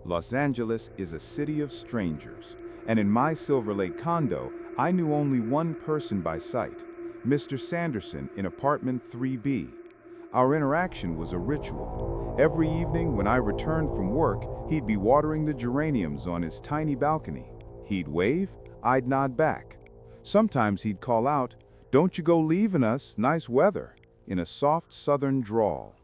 Los Angeles is a city of strangers, and in my Silver Lake condo, I knew only one person by sight, Mr. Sanderson in apartment 3B. Our interaction was a ritual. Every evening when I returned from work, he'd be watering the geraniums on his tiny balcony. He'd wave, I'd nod back. Sometimes he'd call out, "Don't you go leaving us, nice weather," in a soft southern drawl.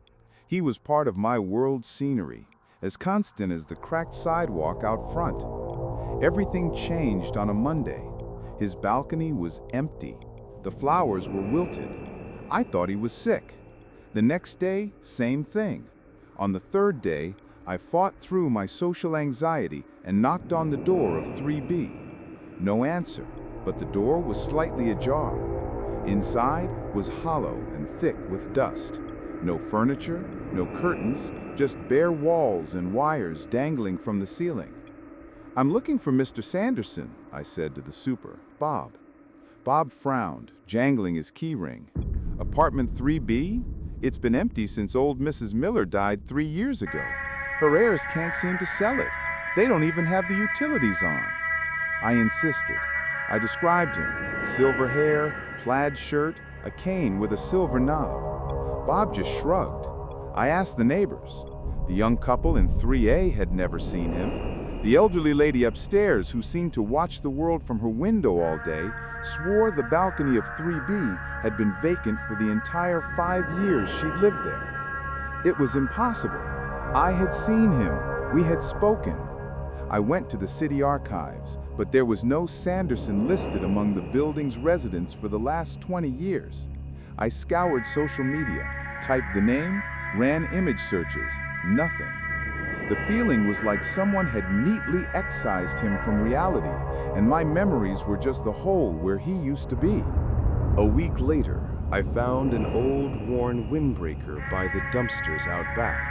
He was part of my world scenery, as constant as the cracked sidewalk out front. Everything changed on a Monday. His balcony was empty. The flowers were wilted. I thought he was sick. The next day, same thing. On the third day, I fought through my social anxiety and knocked on the door of 3B. No answer, but the door was slightly ajar. Inside was hollow and thick with dust. No furniture, no curtains, just bare walls and wires dangling from the ceiling. "I'm looking for Mr. Sanderson," I said to the super, Bob. Bob frowned, jangling his key ring. "Apartment 3B? It's been empty since old Mrs. Miller died 3 years ago. Her heirs can't seem to sell it. They don't even have the utilities on." I insisted. I described him: silver hair, plaid shirt, a cane with a silver knob. Bob just shrugged. I asked the neighbors. The young couple in 3A had never seen him. The elderly lady upstairs, who seemed to watch the world from her window all day, swore the balcony of 3B had been vacant for the entire 5 years she'd lived there. It was impossible. I had seen him. We had spoken. I went to the city archives, but there was no Sanderson listed among the building's residents for the last 20 years. I scoured social media, typed the name, ran image searches, nothing. The feeling was like someone had neatly excised him from reality, and my memories were just the hole where he used to be. A week later, I found an old worn windbreaker by the dumpsters out back.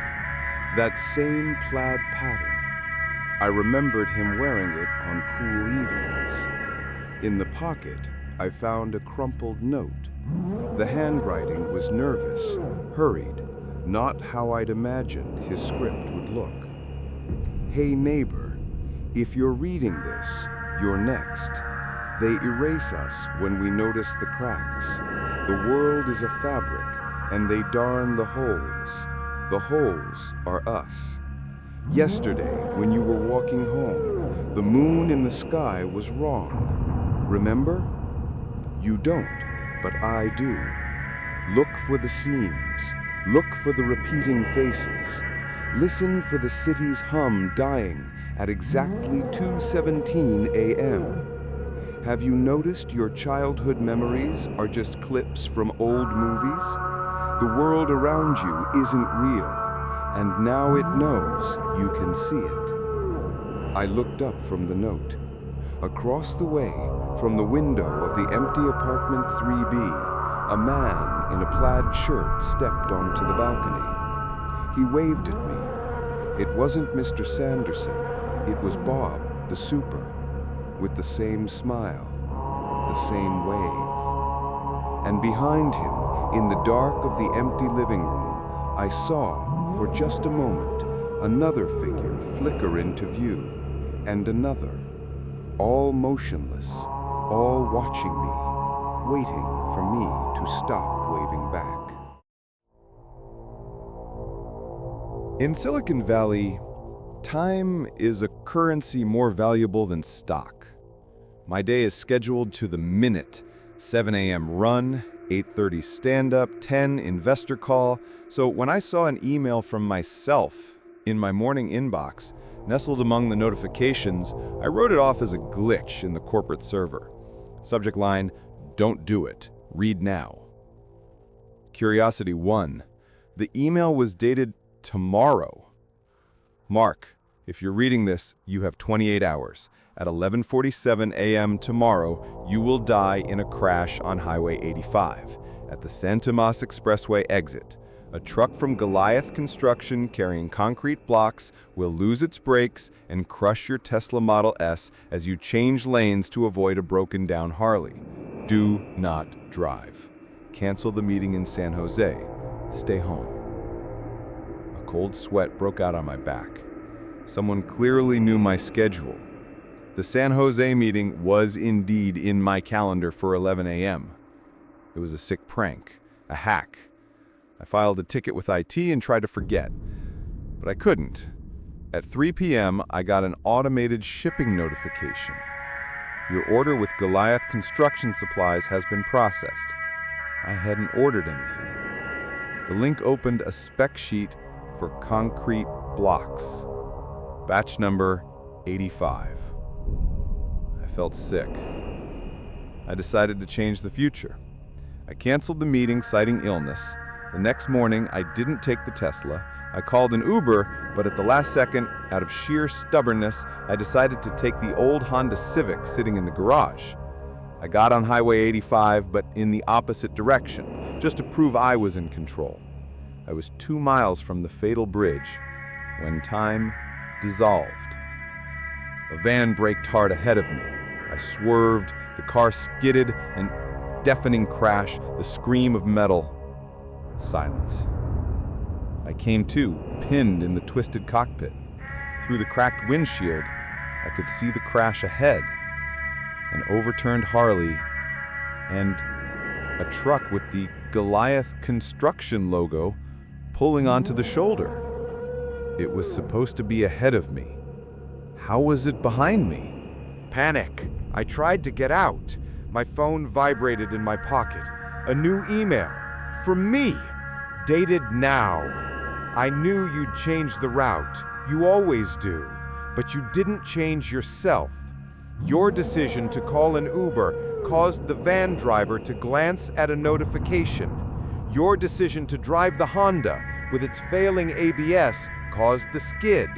That same plaid pattern. I remembered him wearing it on cool evenings. In the pocket, I found a crumpled note. The handwriting was nervous, hurried, not how I'd imagined his script would look. "Hey neighbor, if you're reading this, you're next. They erase us when we notice the cracks. The world is a fabric, and they darn the holes. The holes are us. Yesterday, when you were walking home, the moon in the sky was wrong. Remember? You don't, but I do. Look for the seams. Look for the repeating faces. Listen for the city's hum dying at exactly 2:17 a.m. Have you noticed your childhood memories are just clips from old movies? The world around you isn't real, and now it knows you can see it." I looked up from the note. Across the way, from the window of the empty apartment 3B, a man in a plaid shirt stepped onto the balcony. He waved at me. It wasn't Mr. Sanderson, it was Bob, the super, with the same smile, the same wave. And behind him, in the dark of the empty living room, I saw, for just a moment, another figure flicker into view, and another, all motionless, all watching me, waiting for me to stop waving back. In Silicon Valley, time is a currency more valuable than stock. My day is scheduled to the minute. 7 a.m. run, 8:30 stand-up, 10 investor call. So when I saw an email from myself in my morning inbox, nestled among the notifications, I wrote it off as a glitch in the corporate server. Subject line, "Don't do it. Read now." Curiosity 1. The email was dated tomorrow. Mark, if you're reading this, you have 28 hours. At 11:47 a.m. tomorrow, you will die in a crash on Highway 85 at the San Tomas Expressway exit. A truck from Goliath Construction carrying concrete blocks will lose its brakes and crush your Tesla Model S as you change lanes to avoid a broken-down Harley. Do not drive. Cancel the meeting in San Jose. Stay home. A cold sweat broke out on my back. Someone clearly knew my schedule. The San Jose meeting was indeed in my calendar for 11 a.m. It was a sick prank, a hack. I filed a ticket with IT and tried to forget, but I couldn't. At 3 p.m., I got an automated shipping notification. Your order with Goliath Construction Supplies has been processed. I hadn't ordered anything. The link opened a spec sheet for concrete blocks. Batch number 85. I felt sick. I decided to change the future. I canceled the meeting citing illness. The next morning, I didn't take the Tesla. I called an Uber, but at the last second, out of sheer stubbornness, I decided to take the old Honda Civic sitting in the garage. I got on Highway 85, but in the opposite direction, just to prove I was in control. I was 2 miles from the fatal bridge when time dissolved. A van braked hard ahead of me. I swerved, the car skidded, and deafening crash, the scream of metal. Silence. I came to, pinned in the twisted cockpit. Through the cracked windshield, I could see the crash ahead. An overturned Harley and a truck with the Goliath Construction logo pulling onto the shoulder. It was supposed to be ahead of me. How was it behind me? Panic. I tried to get out. My phone vibrated in my pocket. A new email. From me. Dated now. I knew you'd change the route. You always do. But you didn't change yourself. Your decision to call an Uber caused the van driver to glance at a notification. Your decision to drive the Honda with its failing ABS caused the skid.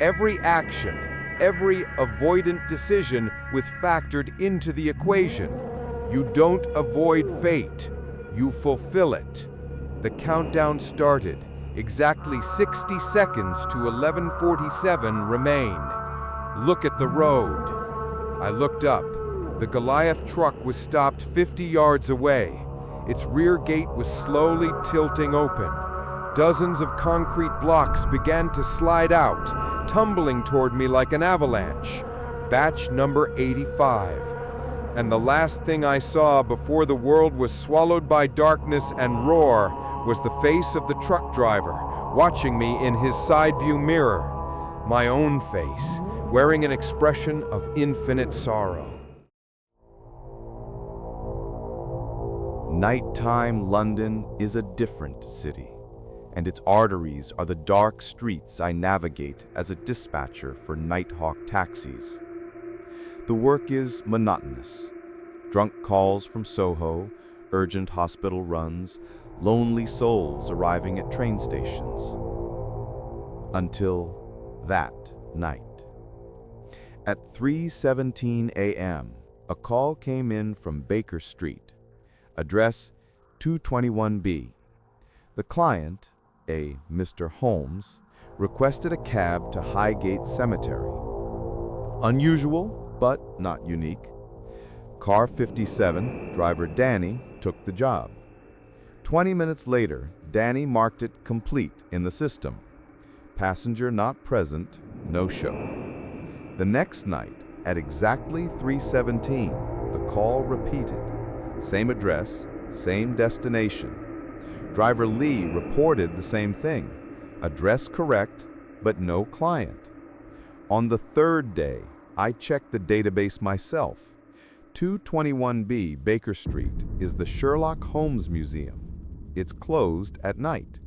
Every action, every avoidant decision was factored into the equation. You don't avoid fate, you fulfill it. The countdown started. Exactly 60 seconds to 11:47 remain. Look at the road. I looked up. The Goliath truck was stopped 50 yards away. Its rear gate was slowly tilting open. Dozens of concrete blocks began to slide out, tumbling toward me like an avalanche. Batch number 85. And the last thing I saw before the world was swallowed by darkness and roar was the face of the truck driver, watching me in his side view mirror. My own face, wearing an expression of infinite sorrow. Nighttime London is a different city, and its arteries are the dark streets I navigate as a dispatcher for Nighthawk taxis. The work is monotonous. Drunk calls from Soho, urgent hospital runs, lonely souls arriving at train stations. Until that night. At 3:17 a.m., a call came in from Baker Street, address 221B. The client, a Mr. Holmes, requested a cab to Highgate Cemetery. Unusual, but not unique. Car 57, driver Danny, took the job. 20 minutes later, Danny marked it complete in the system. Passenger not present, no show. The next night, at exactly 3:17, the call repeated. Same address, same destination. Driver Lee reported the same thing. Address correct, but no client. On the third day, I checked the database myself. 221B Baker Street is the Sherlock Holmes Museum. It's closed at night.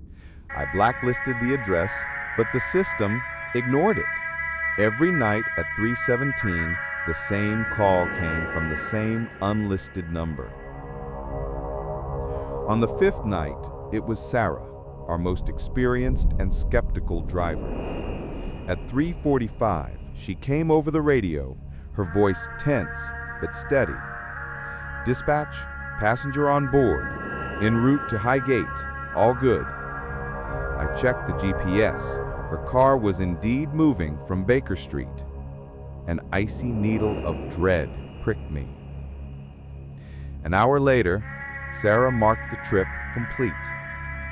I blacklisted the address, but the system ignored it. Every night at 3:17, the same call came from the same unlisted number. On the fifth night, it was Sarah, our most experienced and skeptical driver. At 3:45, she came over the radio, her voice tense but steady. Dispatch, passenger on board, en route to Highgate, all good. I checked the GPS. Her car was indeed moving from Baker Street. An icy needle of dread pricked me. An hour later, Sarah marked the trip complete,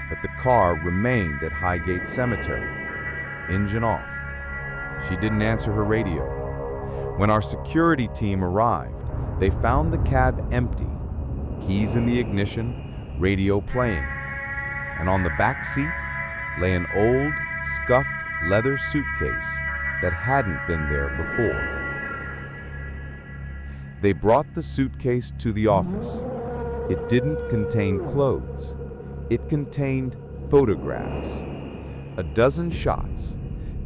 but the car remained at Highgate Cemetery, engine off. She didn't answer her radio. When our security team arrived, they found the cab empty, keys in the ignition, radio playing. And on the back seat lay an old, scuffed leather suitcase that hadn't been there before. They brought the suitcase to the office. It didn't contain clothes. It contained photographs. A dozen shots,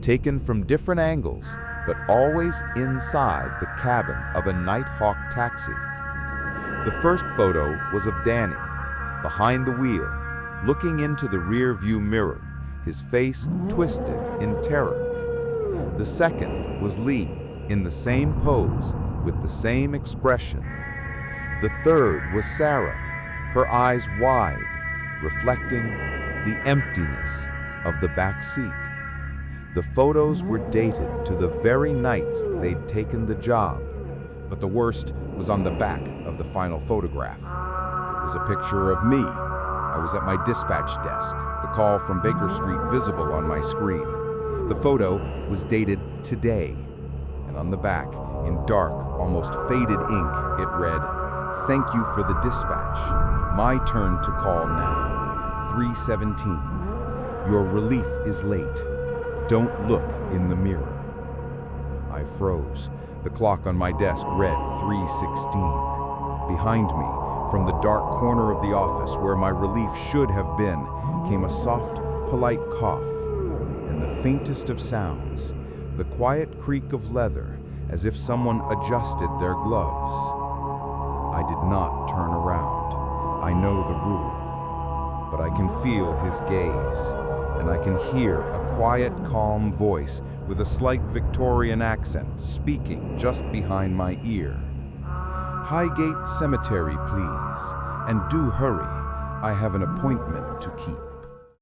taken from different angles, but always inside the cabin of a Nighthawk taxi. The first photo was of Danny, behind the wheel, looking into the rear view mirror, his face twisted in terror. The second was Lee, in the same pose, with the same expression. The third was Sarah, her eyes wide, reflecting the emptiness of the back seat. The photos were dated to the very nights they'd taken the job. But the worst was on the back of the final photograph. It was a picture of me. I was at my dispatch desk, the call from Baker Street visible on my screen. The photo was dated today, and on the back, in dark, almost faded ink, it read, "Thank you for the dispatch. My turn to call now. 3:17. Your relief is late. Don't look in the mirror." I froze. The clock on my desk read 3:16. Behind me, from the dark corner of the office where my relief should have been, came a soft, polite cough, and the faintest of sounds, the quiet creak of leather, as if someone adjusted their gloves. I did not turn around. I know the rule. But I can feel his gaze, and I can hear a quiet, calm voice with a slight Victorian accent speaking just behind my ear. "Highgate Cemetery, please, and do hurry. I have an appointment to keep."